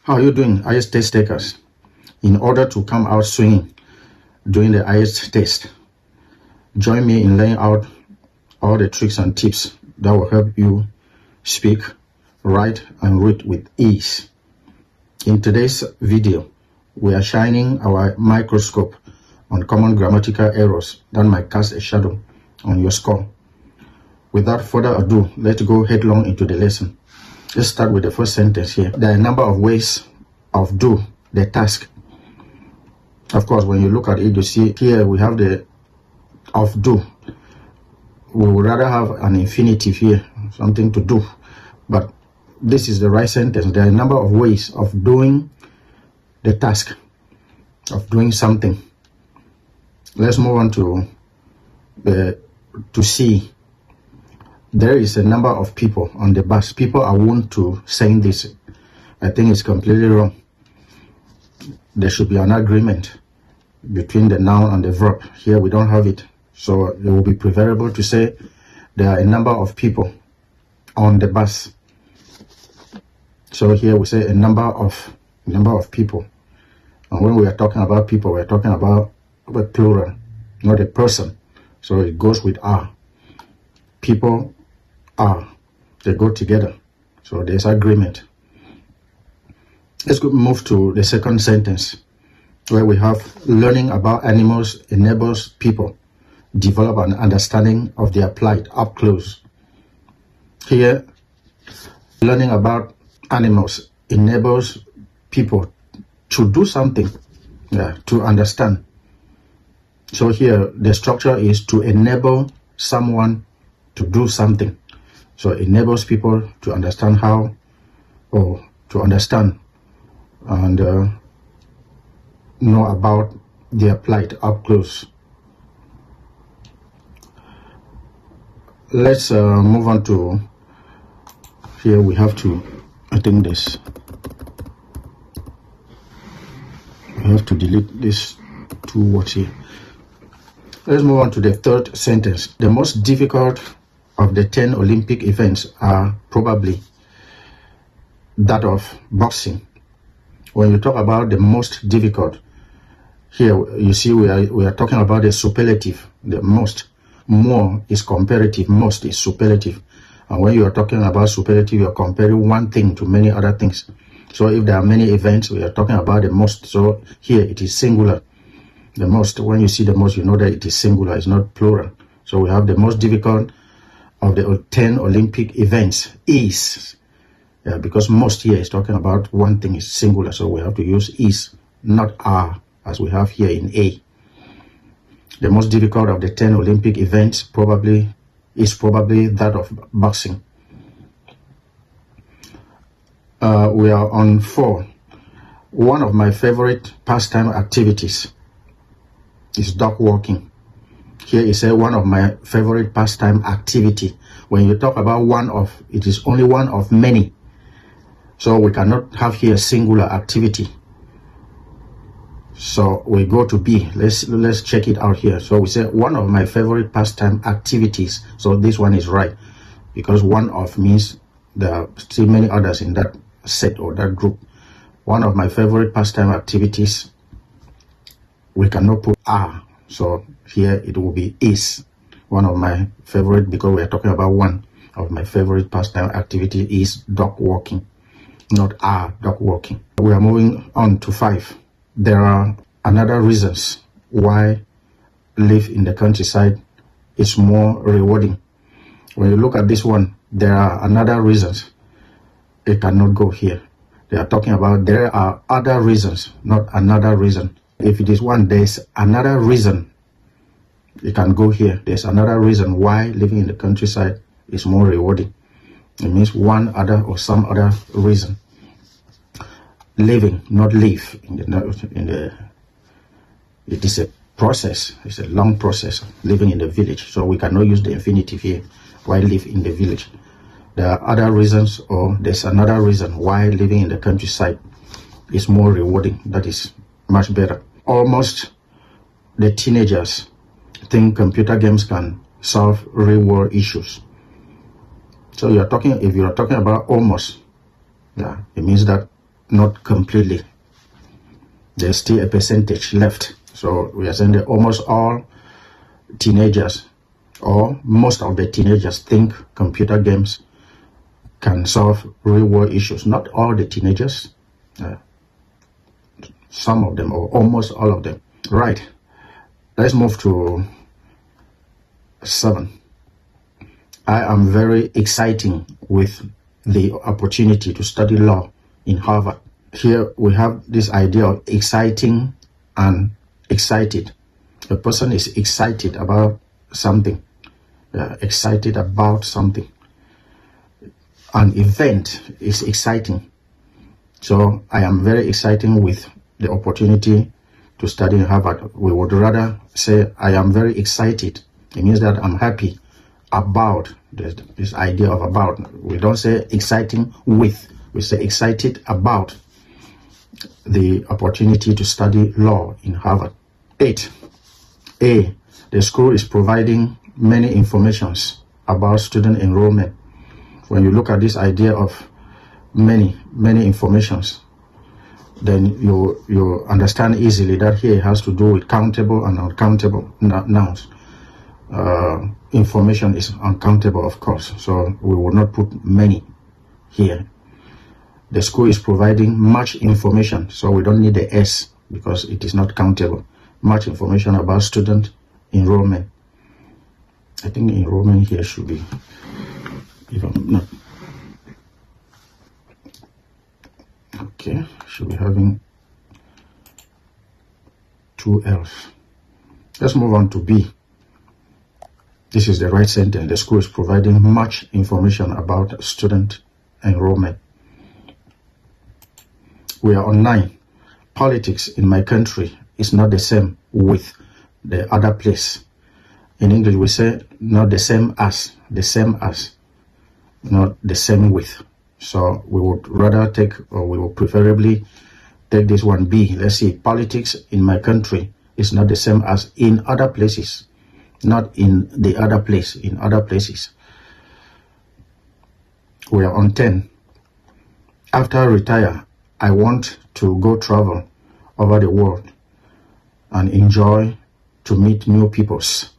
How are you doing, IELTS test takers? In order to come out swinging during the IELTS test, join me in laying out all the tricks and tips that will help you speak, write, and read with ease. In today's video, we are shining our microscope on common grammatical errors that might cast a shadow on your score. Without further ado, let's go headlong into the lesson. Let's start with the first sentence here. There are a number of ways of do the task. Of course, when you look at it, you see here we have the of do. We would rather have an infinitive here, something to do. But this is the right sentence. There are a number of ways of doing the task, of doing something. Let's move on to C. There is a number of people on the bus. People are wont to saying this. I think it's completely wrong. There should be an agreement between the noun and the verb. Here we don't have it. So it will be preferable to say there are a number of people on the bus. So here we say a number of people. And when we are talking about people, we are talking about a plural, not a person. So it goes with are. People are. They go together. So there's agreement. Let's move to the second sentence, where we have learning about animals enables people develop an understanding of their plight up close. Here, learning about animals enables people to do something, to understand. So here, the structure is to enable someone to do something. So it enables people to understand how, or to understand and know about their plight up close. Let's move on to here. We have to, I think this, we have to delete these two words here. Let's move on to the third sentence. The most difficult of the 10 Olympic events are probably that of boxing. When you talk about the most difficult, here you see we are talking about the superlative. The most, more is comparative, most is superlative. And when you are talking about superlative, you are comparing one thing to many other things. So if there are many events, we are talking about the most. So here it is singular. The most, when you see the most, you know that it is singular, it's not plural. So we have the most difficult of the 10 Olympic events is, because most here is talking about one thing, is singular. So we have to use is, not are, as we have here in A. The most difficult of the 10 Olympic events is probably that of boxing. We are on 4. One of my favorite pastime activities is dog walking. Here is one of my favorite pastime activity. When you talk about one of, it is only one of many. So we cannot have here singular activity. So we go to B. Let's check it out here. So we say one of my favorite pastime activities. So this one is right, because one of means there are still many others in that set or that group. One of my favorite pastime activities, we cannot put are. So here it will be is. One of my favorite, because we are talking about one of my favorite pastime activity is dog walking, not are dog walking. We are moving on to 5. There are another reasons why live in the countryside is more rewarding. When you look at this one, there are another reasons. It cannot go here. They are talking about there are other reasons, not another reason. If it is one, there's another reason. It can go here. There's another reason why living in the countryside is more rewarding. It means one other or some other reason. Living, not live. It is a process. It's a long process, living in the village. So we cannot use the infinitive here. Why live in the village? There are other reasons, or there's another reason why living in the countryside is more rewarding. That is much better. Almost the teenagers think computer games can solve real world issues. So if you are talking about almost, it means that not completely. There's still a percentage left. So we are saying that almost all teenagers, or most of the teenagers, think computer games can solve real world issues. Not all the teenagers, some of them, or almost all of them. Right, let's move to 7. I am very exciting with the opportunity to study law in Harvard. Here we have this idea of exciting and excited. A person is excited about something, excited about something. An event is exciting. So I am very excited with the opportunity to study in Harvard. We would rather say I am very excited. It means that I'm happy about this idea of about. We don't say exciting with, we say excited about the opportunity to study law in Harvard. 8. A. The school is providing many informations about student enrollment. When you look at this idea of many informations, then you understand easily that here it has to do with countable and uncountable nouns. Information is uncountable, of course, so we will not put many here. The school is providing much information, so we don't need the S because it is not countable. Much information about student enrollment. I think enrollment here should be, if I'm not, okay, should be having 2 L's. Let's move on to B. This is the right sentence. The school is providing much information about student enrollment. We are on 9. Politics in my country is not the same with the other place. In English, we say not the same as, not the same with. So we would rather take, or we would preferably take this one, B. Let's see, politics in my country is not the same as in other places. Not in the other place, in other places. We are on 10. After I retire, I want to go travel over the world and enjoy to meet new peoples.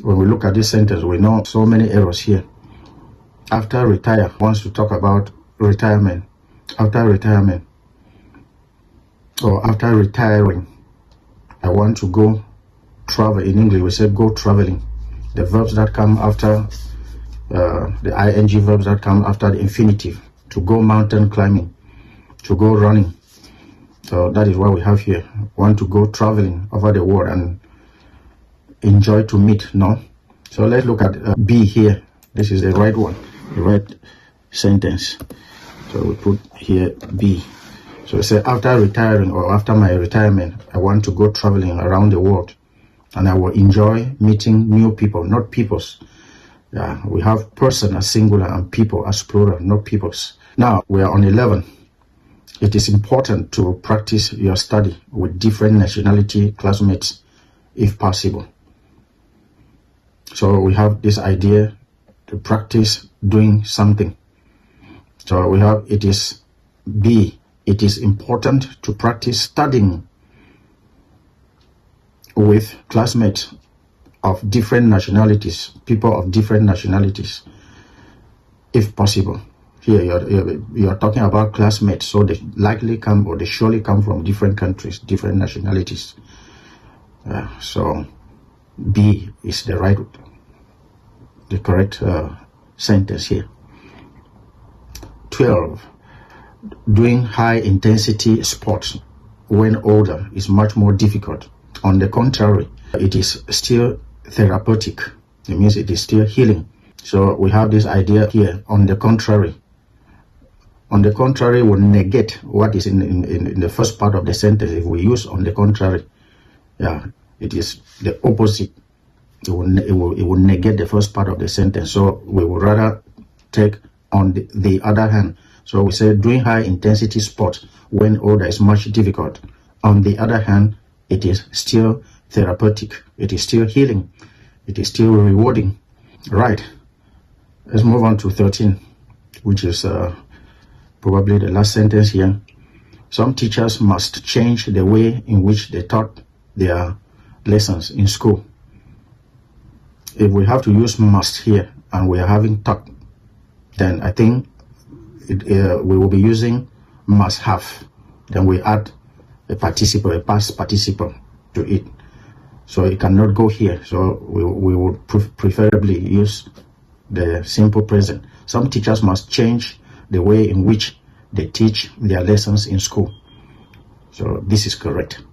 When we look at this sentence, we know so many errors here. After retire wants to talk about retirement. After retirement, or after retiring, I want to go travel. In English, we say go traveling. The verbs that come after, the ing verbs that come after the infinitive. To go mountain climbing, to go running. So that is what we have here. Want to go traveling over the world and enjoy to meet, no? So let's look at B here. This is the right one, the right sentence. So we put here B. So we say after retiring, or after my retirement, I want to go traveling around the world and I will enjoy meeting new people, not peoples. Yeah, we have person as singular and people as plural, not peoples. Now we are on 11. It is important to practice your study with different nationality classmates if possible. So we have this idea to practice doing something. So we have, it is B. It is important to practice studying with classmates of different nationalities, people of different nationalities, if possible. Here you're talking about classmates, so they likely come, or they surely come from different countries, different nationalities. So B is the correct sentence here. 12. Doing high intensity sports when older is much more difficult. On the contrary, it is still therapeutic. It means it is still healing. So we have this idea here, on the contrary. On the contrary will negate what is in the first part of the sentence. If we use on the contrary, yeah, it is the opposite. It will negate the first part of the sentence. So we would rather take on the other hand. So we say doing high intensity sports when older is much difficult. On the other hand, it is still therapeutic. It is still healing. It is still rewarding. Right. Let's move on to 13, which is probably the last sentence here. Some teachers must change the way in which they taught their lessons in school. If we have to use must here and we are having taught, then I think we will be using must have. Then we add a participle, a past participle to it. So it cannot go here. So we would preferably use the simple present. Some teachers must change the way in which they teach their lessons in school. So this is correct.